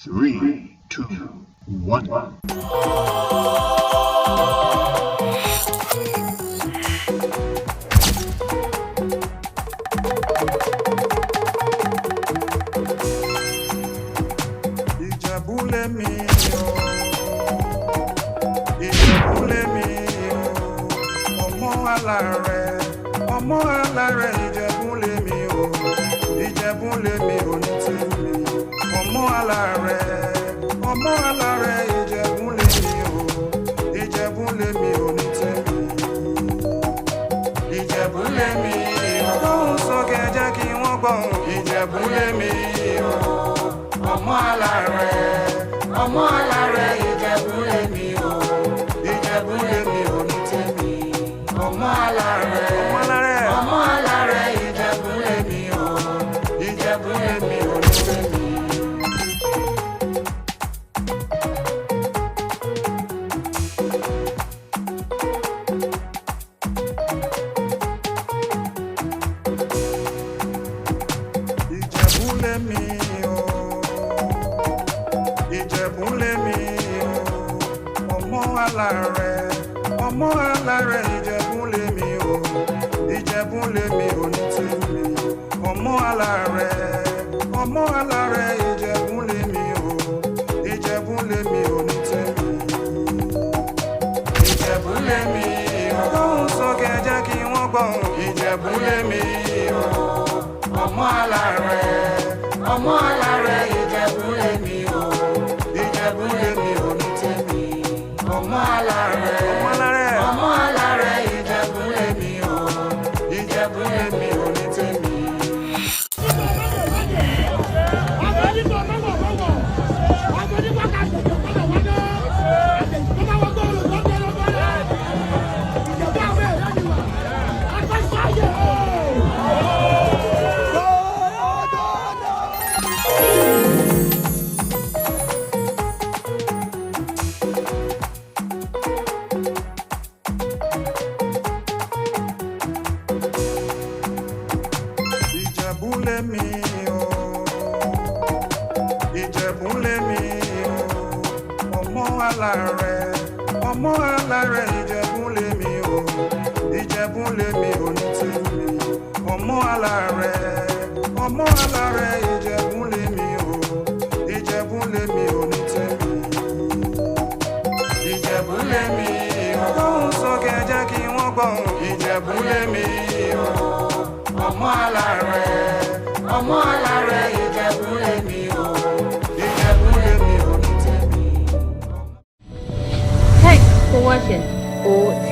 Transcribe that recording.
3, 2, 1. Ijebu le mi o, Ijebu le mi o, ọmọ alárẹ̀, Ijebu le mi o, Ijebu le mi o ní tèmi, ọmọ alárẹ̀, Ijebu le mi o, Ijebu le mi o ní tèmi, Ijebu le mi o, lóhùn sókè jẹ́ kí wọ́n gbọ́, Ijebu le mi o. Ọmọ alárẹ̀, Ìjẹ̀bú lèmi o, Ìjẹ̀bú lèmi o ní tèmi. Ọmọ alárẹ̀, Ìjẹ̀bú lèmi o, Ìjẹ̀bú lèmi o ní tèmi. Ìjẹ̀bú lèmi o. Ìjẹ̀bú lèmi o, ọmọ alárẹ̀, Ìjẹ̀bú lèmi o, Ìjẹ̀bú lèmi o ní tèmi. Ọmọ alárẹ̀, Ìjẹ̀bú lèmi o, Ìjẹ̀bú lèmi o ní tèmi. Ìjẹ̀bú lèmi o, lóhùn sókè jẹ́ kí wọ́n gbọ́. Ìjẹ̀bú lèmi o, ọmọ alárẹ̀, Ìjẹ̀bú lèmi o. Ìjẹ̀bú lèmi o ní tèmi. Ọmọ alárẹ̀, Ìjẹ̀bú lèmi o, Ìjẹ̀bú lèmi o ní tèmi. Ìjẹ̀bú lèmi o, Ìjẹ̀bú lèmi o, ọmọ alárẹ̀, Ìjẹ̀bú lèmi o, Ìjẹ̀bú lèmi o ní tèmi. Ọmọ alárẹ̀, Ìjẹ̀bú lèmi o, Ìjẹ̀bú lèmi o ní tèmi. Ìjẹ̀bú lèmi o, lóhùn sókè jẹ́ kí wọ́n gbọ́. Ìjẹ̀bú lèmi o. Ọmọ alárẹ̀, Ìjẹ̀bú lèmi o, Ìjẹ̀bú lèmi o ní tèmi. Thanks for watching OT